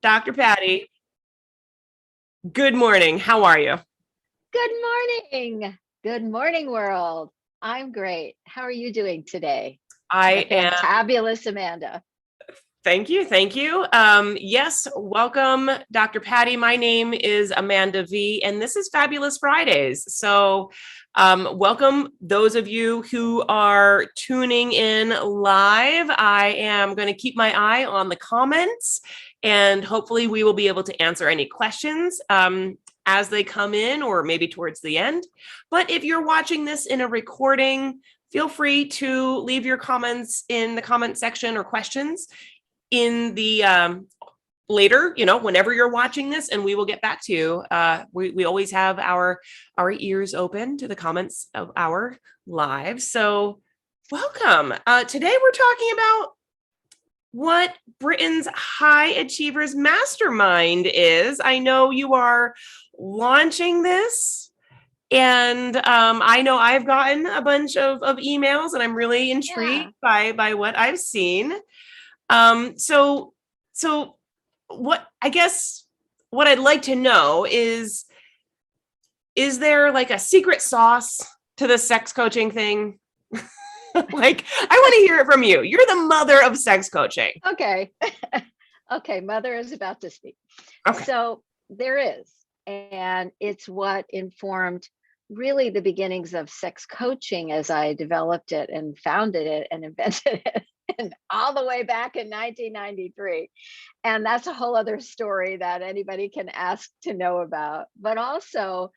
Dr. Patty, good morning. How are you? Good morning. Good morning, world. I'm great. How are you doing today? The I am. fantabulous Amanda. Thank you. Thank you. Yes, welcome, Dr. Patty. My name is Amanda V, and this is Fabulous Fridays. So, welcome those of you who are tuning in live. I am going to keep my eye on the comments, and hopefully, we will be able to answer any questions. As they come in, or maybe towards the end. But if you're watching this in a recording, feel free to leave your comments in the comment section or questions in the later, whenever you're watching this, and we will get back to you. We always have our ears open to the comments of our live. So welcome. Today we're talking about what Britton's High Achievers Mastermind is. I know you are launching this, and I know I've gotten a bunch of emails, and I'm really intrigued by what I've seen. So what I guess what I'd like to know is there like a secret sauce to the sex coaching thing? Like, I want to hear it from you. You're the mother of sex coaching. Okay. Okay, mother is about to speak. Okay. So there is, and it's what informed really the beginnings of sex coaching as I developed it and founded it and invented it, and all the way back in 1993. And that's a whole other story that anybody can ask to know about. But also,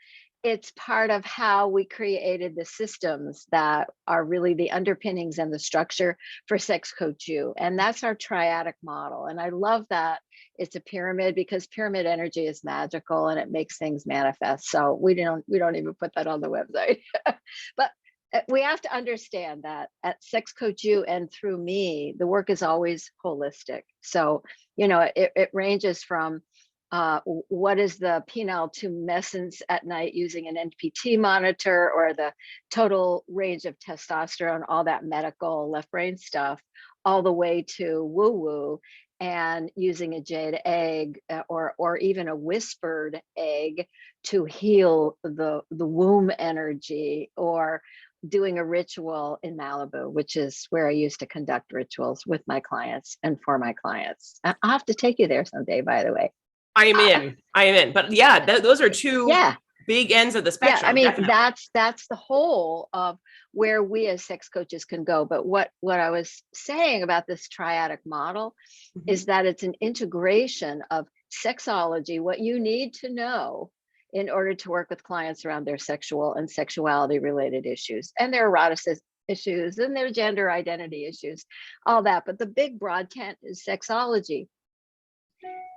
it's part of how we created the systems that are really the underpinnings and the structure for Sex Coach U. And that's our triadic model. And I love that it's a pyramid, because pyramid energy is magical and it makes things manifest. So we don't even put that on the website. But we have to understand that at Sex Coach U and through me, the work is always holistic. So, it ranges from what is the penile tumescence at night using an NPT monitor, or the total range of testosterone, all that medical left brain stuff, all the way to woo woo and using a jade egg, or even a whispered egg to heal the womb energy, or doing a ritual in Malibu, which is where I used to conduct rituals with my clients and for my clients. I'll have to take you there someday, by the way. I am in. But yeah, those are two big ends of the spectrum. Yeah, I mean, that's the whole of where we as sex coaches can go. But what I was saying about this triadic model is that it's an integration of sexology, what you need to know in order to work with clients around their sexual and sexuality related issues, and their erotic issues, and their gender identity issues, all that. But the big broad tent is sexology.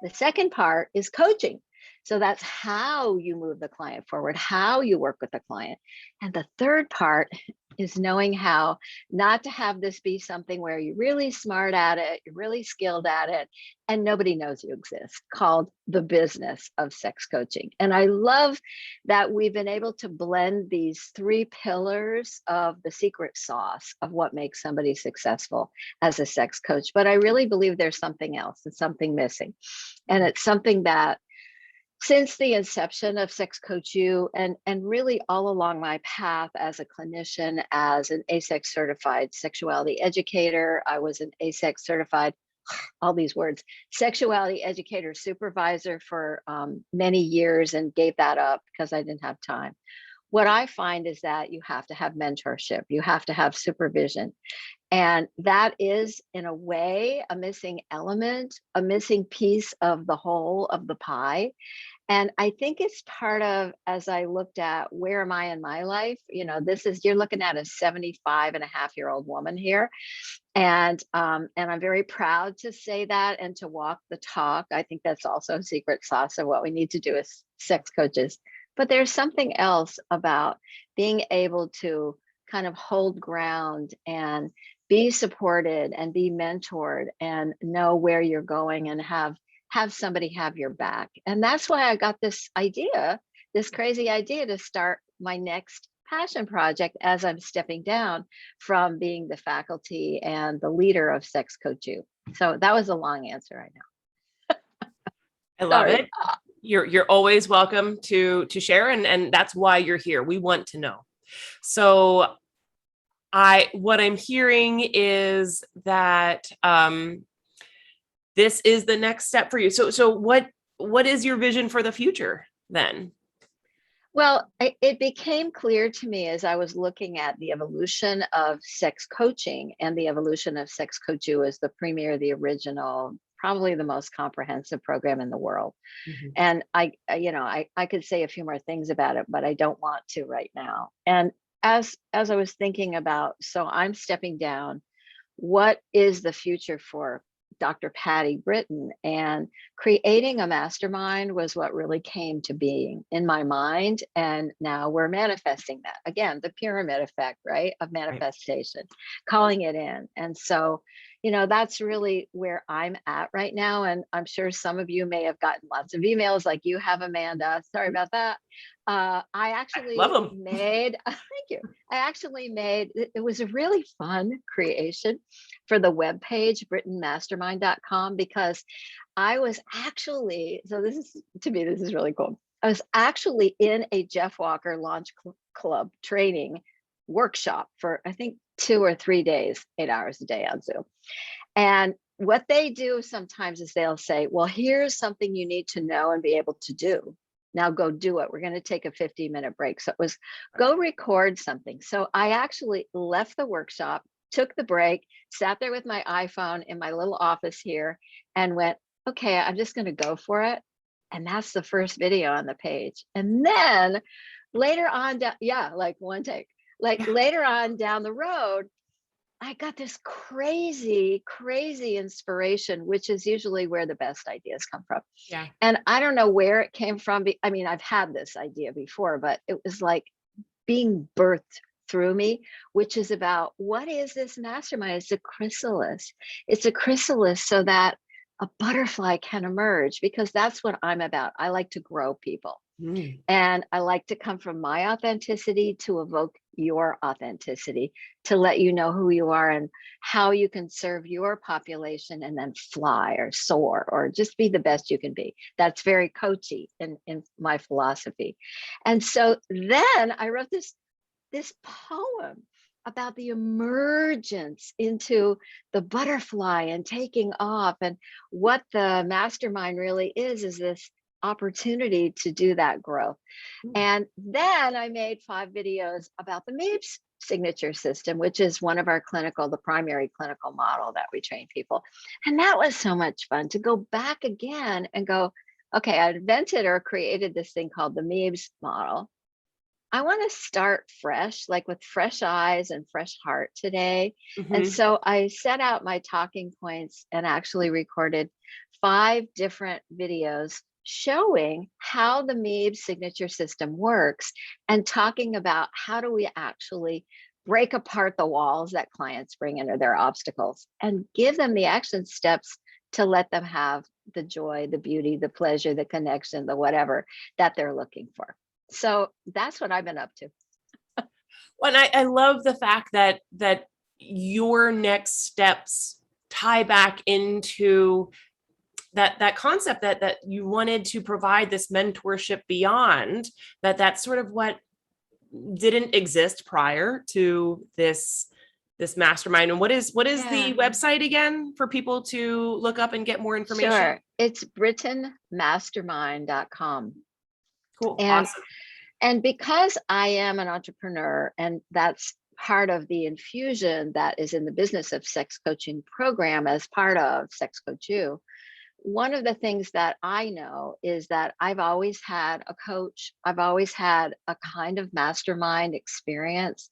The second part is coaching. So that's how you move the client forward, how you work with the client. And the third part is knowing how not to have this be something where you're really smart at it, you're really skilled at it, and nobody knows you exist, called the business of sex coaching. And I love that we've been able to blend these three pillars of the secret sauce of what makes somebody successful as a sex coach. But I really believe there's something else, and something missing. And it's something that since the inception of Sex Coach U, and really all along my path as a clinician, as an ASEX certified sexuality educator, I was an ASEX certified, all these words, sexuality educator supervisor for many years, and gave that up because I didn't have time. What I find is that you have to have mentorship, you have to have supervision. And that is, in a way, a missing element, a missing piece of the whole of the pie. And I think it's part of, as I looked at where am I in my life, you're looking at a 75-and-a-half-year-old woman here. And I'm very proud to say that and to walk the talk. I think that's also a secret sauce of what we need to do as sex coaches. But there's something else about being able to kind of hold ground and be supported and be mentored and know where you're going, and have somebody have your back. And that's why I got this crazy idea to start my next passion project as I'm stepping down from being the faculty and the leader of Sex Coach U. So that was a long answer, I know. I love Sorry. it. You're always welcome to share, and that's why you're here. We want to know. So what I'm hearing is that this is the next step for you. So what is your vision for the future then? Well, it became clear to me as I was looking at the evolution of sex coaching and the evolution of Sex Coach U as the premier, the original, probably the most comprehensive program in the world. Mhm. And I could say a few more things about it, but I don't want to right now. And as I was thinking about, so I'm stepping down, what is the future for Dr. Patty Britton? And creating a mastermind was what really came to being in my mind. And now we're manifesting that. Again, the pyramid effect, right? Of Right. manifestation, calling it in. And so, that's really where I'm at right now. And I'm sure some of you may have gotten lots of emails like you have, Amanda. Sorry about that. I I love actually them. made, thank you. I actually made, it was a really fun creation for the webpage, BrittonMastermind.com, because I was actually, so this is, to me, this is really cool. I was actually in a Jeff Walker Launch Club training workshop for, I think, 2 or 3 days, 8 hours a day on Zoom. And what they do sometimes is they'll say, well, here's something you need to know and be able to do. Now go do it. We're going to take a 15-minute break. So it was go record something. So I actually left the workshop, took the break, sat there with my iPhone in my little office here and went, okay, I'm just going to go for it. And that's the first video on the page. And then later on, like one take, like later on down the road, I got this crazy, crazy inspiration, which is usually where the best ideas come from. Yeah. And I don't know where it came from. I mean, I've had this idea before, but it was like being birthed through me, which is about what is this mastermind? It's a chrysalis. It's a chrysalis so that a butterfly can emerge, because that's what I'm about. I like to grow people. Mm. And I like to come from my authenticity to evoke your authenticity, to let you know who you are and how you can serve your population and then fly or soar or just be the best you can be. That's very coachy in my philosophy. And so then I wrote this poem about the emergence into the butterfly and taking off, and what the mastermind really is this opportunity to do that growth. And then I made 5 videos about the MEBS signature system, which is one of our the primary clinical model that we train people. And that was so much fun to go back again and go, okay, I invented or created this thing called the MEBS model. I want to start fresh, like with fresh eyes and fresh heart today. And Mhm. so I set out my talking points and actually recorded 5 different videos showing how the MEBS signature system works and talking about how do we actually break apart the walls that clients bring in or their obstacles and give them the action steps to let them have the joy, the beauty, the pleasure, the connection, the whatever that they're looking for. So that's what I've been up to. Well, and I love the fact that your next steps tie back into that concept that you wanted to provide this mentorship beyond that's sort of what didn't exist prior to this mastermind. And what is Yeah, the website again for people to look up and get more information? sure. It's BrittonMastermind.com. Cool. And Awesome. and because I am an entrepreneur, and that's part of the infusion that is in the business of sex coaching program as part of Sex Coach U, one of the things that I know is that I've always had a coach. I've always had a kind of mastermind experience.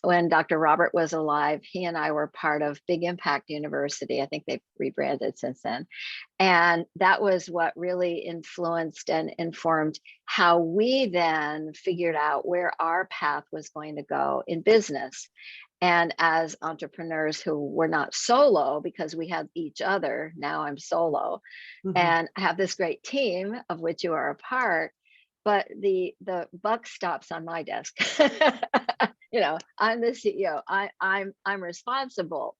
When Dr. Robert was alive, he and I were part of Big Impact University. I think they've rebranded since then. And that was what really influenced and informed how we then figured out where our path was going to go in business. And as entrepreneurs who were not solo because we had each other, now I'm solo, Mhm. and I have this great team of which you are a part, but the buck stops on my desk. I'm the CEO. I'm responsible.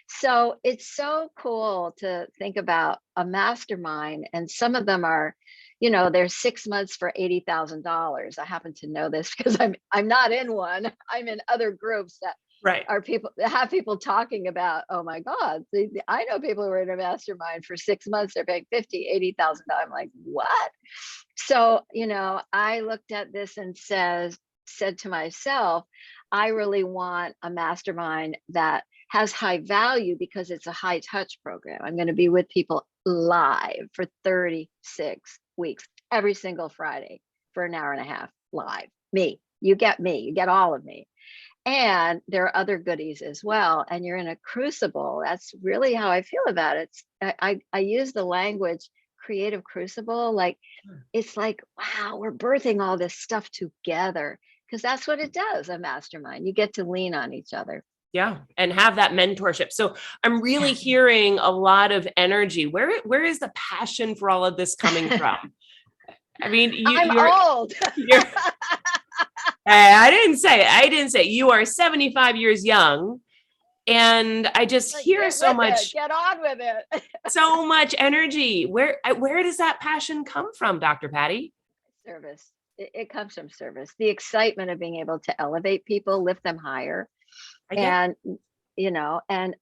So it's so cool to think about a mastermind, and some of them are, they're 6 months for $80,000. I happen to know this because I'm not in one. I'm in other groups that Right. are people that have people talking about, oh my God, I know people who are in a mastermind for 6 months, they're paying 50, 80,000. I'm like, what? So, I looked at this and said to myself, I really want a mastermind that has high value because it's a high touch program. I'm going to be with people live for 36 weeks, every single Friday for an hour and a half live. Me, you get all of me. And there are other goodies as well. And you're in a crucible. That's really how I feel about it. I use the language creative crucible. Like, it's like, wow, we're birthing all this stuff together, because that's what it does, a mastermind. You get to lean on each other. Yeah. And have that mentorship. So I'm really Yeah. hearing a lot of energy. Where is the passion for all of this coming from? I mean, I'm you're, old. you're, I didn't say you are 75 years young. And I just Like, hear so much, get on with it. so much energy. Where does that passion come from, Dr. Patty? Service. It comes from service. The excitement of being able to elevate people, lift them higher. I get And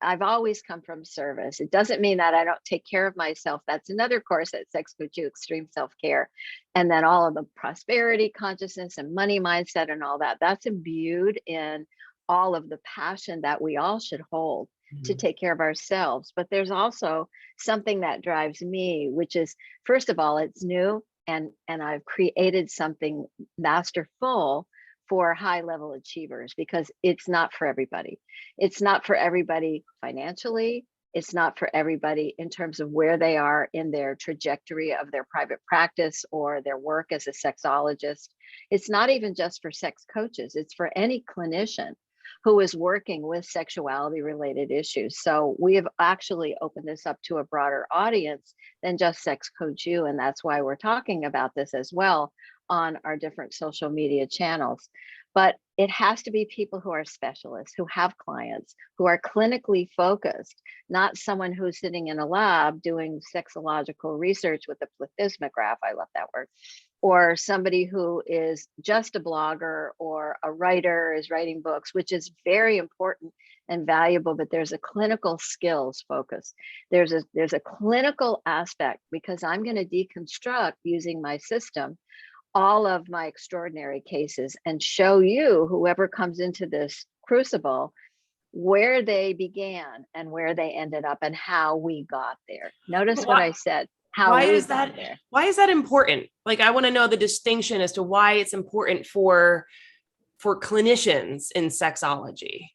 I've always come from service. It doesn't mean that I don't take care of myself. That's another course at Sex Coach U, Extreme Self-Care. And then all of the prosperity consciousness and money mindset and all that, that's imbued in all of the passion that we all should hold to take care of ourselves. But there's also something that drives me, which is, first of all, it's new, and I've created something masterful for high level achievers, because it's not for everybody. It's not for everybody financially. It's not for everybody in terms of where they are in their trajectory of their private practice or their work as a sexologist. It's not even just for sex coaches. It's for any clinician who is working with sexuality related issues. So we have actually opened this up to a broader audience than just Sex Coach U. And that's why we're talking about this as well on our different social media channels. But it has to be people who are specialists, who have clients, who are clinically focused, not someone who's sitting in a lab doing sexological research with a plethysmograph. I love that word. Or somebody who is just a blogger or a writer, is writing books, which is very important and valuable, but there's a clinical skills focus. There's a clinical aspect, because I'm going to deconstruct using my system all of my extraordinary cases and show you, whoever comes into this crucible, where they began and where they ended up and how we got there. Notice what I said, how why we is got that there. why is that important? Like, I want to know the distinction as to why it's important for clinicians in sexology.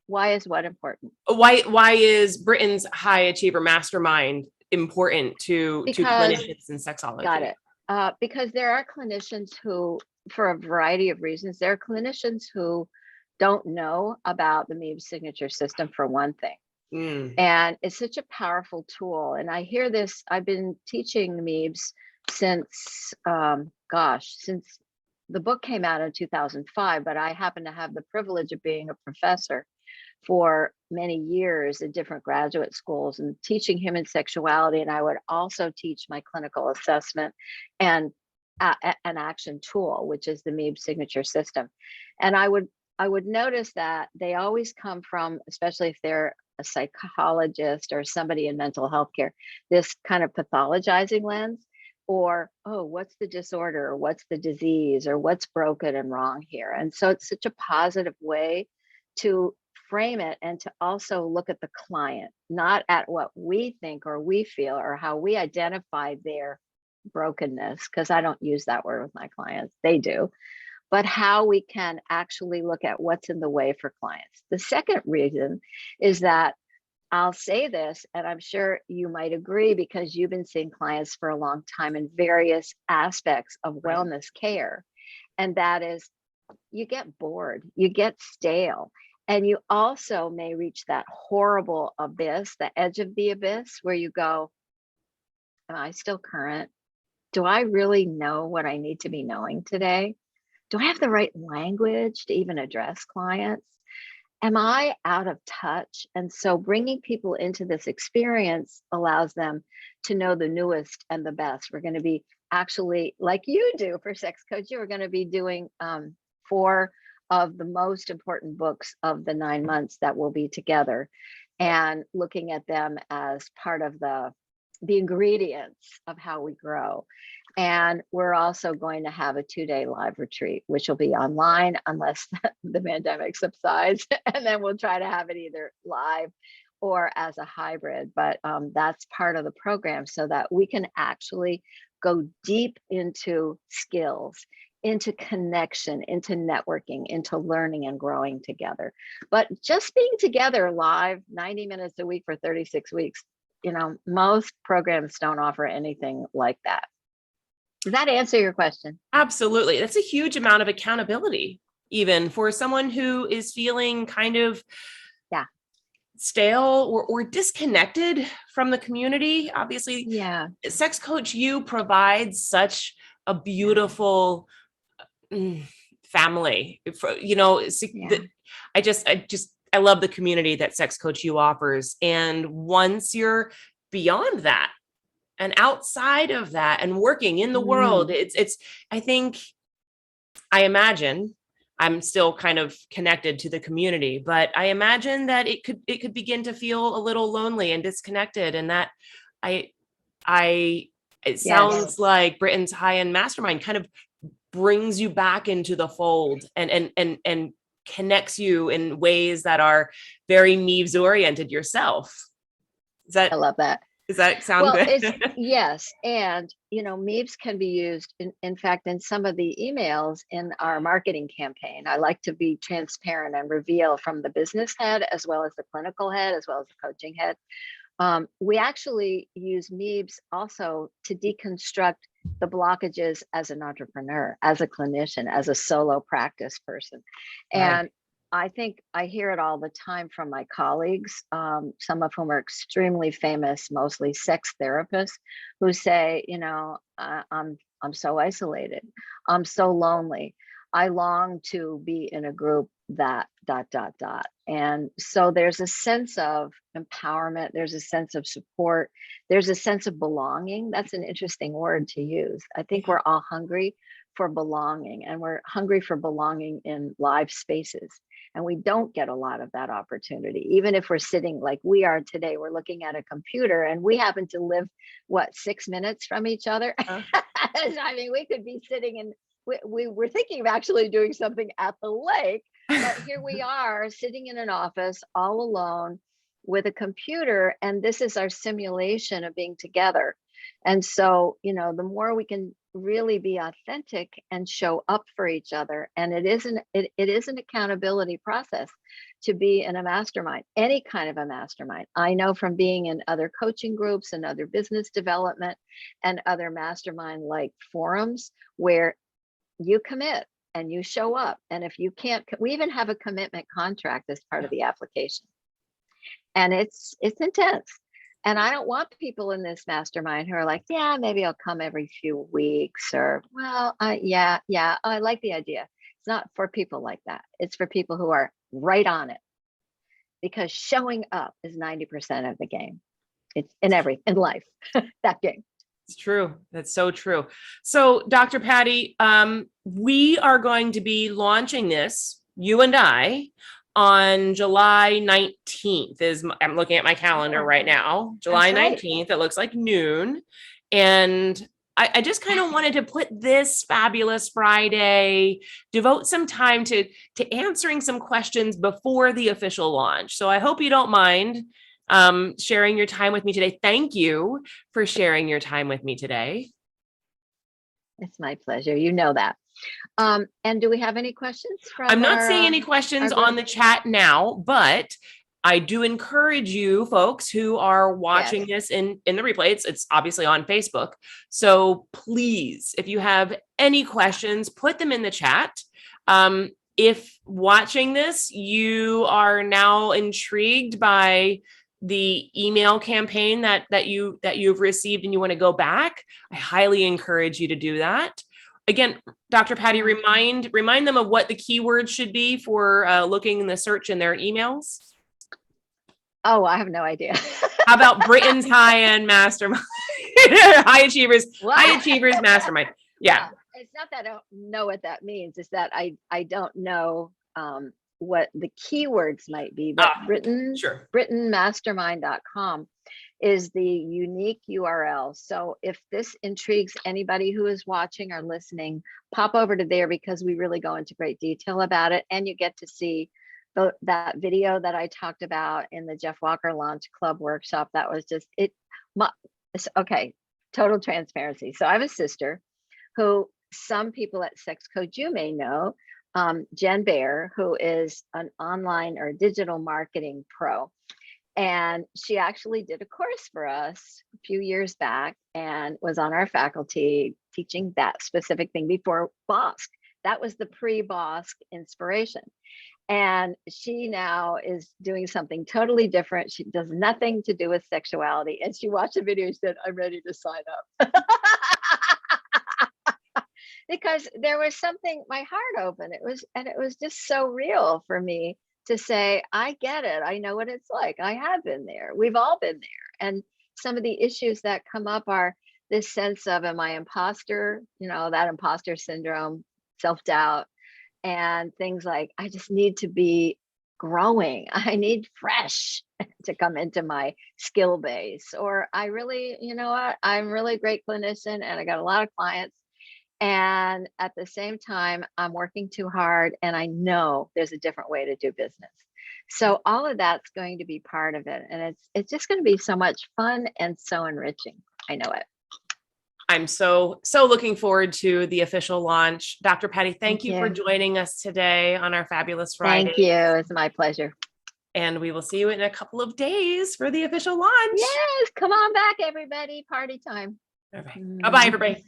Why is what important? Why is Britton's High Achiever Mastermind important to Because, clinicians in sexology? got it. Because there are clinicians who, for a variety of reasons, there are clinicians who don't know about the MEEB signature system, for one thing. And it's such a powerful tool. And I hear this, I've been teaching MEEBs since, since the book came out in 2005, but I happen to have the privilege of being a professor for many years in different graduate schools and teaching human sexuality. And I would also teach my clinical assessment and an action tool, which is the MEEB signature system. And I would notice that they always come from, especially if they're a psychologist or somebody in mental health care, this kind of pathologizing lens, or, oh, what's the disorder, or what's the disease, or what's broken and wrong here. And so it's such a positive way to frame it, and to also look at the client, not at what we think or we feel or how we identify their brokenness, because I don't use that word with my clients, they do, but how we can actually look at what's in the way for clients. The second reason is that, I'll say this, and I'm sure you might agree because you've been seeing clients for a long time in various aspects of wellness care, and that is, you get bored, you get stale. And you also may reach that horrible abyss, the edge of the abyss, where you go, am I still current? Do I really know what I need to be knowing today? Do I have the right language to even address clients? am I out of touch? And so bringing people into this experience allows them to know the newest and the best. We're going to be actually, like you do for Sex Coach, we're going to be doing 4 of the most important books of the 9 months that will be together, and looking at them as part of the ingredients of how we grow. And we're also going to have a 2-day live retreat, which will be online unless the pandemic subsides. And then we'll try to have it either live or as a hybrid. But that's part of the program so that we can actually go deep into skills, into connection, into networking, into learning and growing together. But just being together live 90 minutes a week for 36 weeks, most programs don't offer anything like that. Does that answer your question? Absolutely. That's a huge amount of accountability, even for someone who is feeling kind of stale or disconnected from the community. Obviously, Sex Coach U provides such a beautiful family. I love the community that Sex Coach U offers. And once you're beyond that, and outside of that and working in the world, I imagine I'm still kind of connected to the community, but I imagine that it could begin to feel a little lonely and disconnected. And that it sounds like Britton's high-end mastermind kind of brings you back into the fold and connects you in ways that are very Meaves oriented yourself. I love that. Does that sound good? Yes. And, Meaves can be used in fact, in some of the emails in our marketing campaign. I like to be transparent and reveal from the business head, as well as the clinical head, as well as the coaching head. We actually use Meaves also to deconstruct the blockages as an entrepreneur, as a clinician, as a solo practice person. And I think I hear it all the time from my colleagues, some of whom are extremely famous, mostly sex therapists, who say, I'm so isolated. I'm so lonely. I long to be in a group that ... And so there's a sense of empowerment. There's a sense of support. There's a sense of belonging. That's an interesting word to use. I think we're all hungry for belonging, and we're hungry for belonging in live spaces. And we don't get a lot of that opportunity. Even if we're sitting like we are today, we're looking at a computer and we happen to live, 6 minutes from each other. I mean, we could be sitting and we were thinking of actually doing something at the lake, but here we are sitting in an office all alone with a computer, and this is our simulation of being together. And so, the more we can really be authentic and show up for each other, and it is an accountability process to be in a mastermind, any kind of a mastermind. I know from being in other coaching groups and other business development and other mastermind like forums where you commit and you show up. And if you can't, we even have a commitment contract as part of the application. And it's intense. And I don't want people in this mastermind who are like, yeah, maybe I'll come every few weeks, or, well, I like the idea. It's not for people like that. It's for people who are right on it, because showing up is 90% of the game. It's in life, that game. It's true. That's so true. So, Dr. Patty, we are going to be launching this, you and I, on July 19th. I'm looking at my calendar right now. July 19th. It looks like noon. And I just kind of wanted to put this fabulous Friday, devote some time to answering some questions before the official launch. So I hope you don't mind sharing your time with me today. Thank you for sharing your time with me today. It's my pleasure. You know that. And do we have any questions from I'm not seeing any questions on the chat now, but I do encourage you folks who are watching this in the replay. It's obviously on Facebook. So please, if you have any questions, put them in the chat. If watching this, you are now intrigued by the email campaign that you've received and you want to go back, I highly encourage you to do that. again, Dr. Patty, remind them of what the keywords should be for looking in the search in their emails. Oh, I have no idea. How about Britton's high-end mastermind? High achievers mastermind. Yeah. It's not that I don't know what that means. It's that I don't know what the keywords might be, but Sure. BrittonMastermind.com is the unique URL. So if this intrigues anybody who is watching or listening, pop over to there, because we really go into great detail about it. And you get to see that video that I talked about in the Jeff Walker Launch Club workshop. That was just okay, total transparency. So I have a sister who some people at Sex Coach you may know, Jen Bear, who is an online or digital marketing pro. And she actually did a course for us a few years back and was on our faculty teaching that specific thing before BOSC. That was the pre-BOSC inspiration. And she now is doing something totally different. She does nothing to do with sexuality. And she watched the video and said, I'm ready to sign up. Because there was something, my heart opened. It was just so real for me to say, I get it. I know what it's like. I have been there. We've all been there. And some of the issues that come up are this sense of, am I imposter? That imposter syndrome, self-doubt, and things like, I just need to be growing. I need fresh to come into my skill base. Or I really, I'm really a great clinician and I got a lot of clients. And at the same time, I'm working too hard and I know there's a different way to do business. So all of that's going to be part of it. And it's just going to be so much fun and so enriching. I know it. I'm so looking forward to the official launch. Dr. Patty, thank you for joining us today on our Fabulous Friday. Thank you. It's my pleasure. And we will see you in a couple of days for the official launch. Yes. Come on back, everybody. Party time. Okay. Bye-bye, everybody.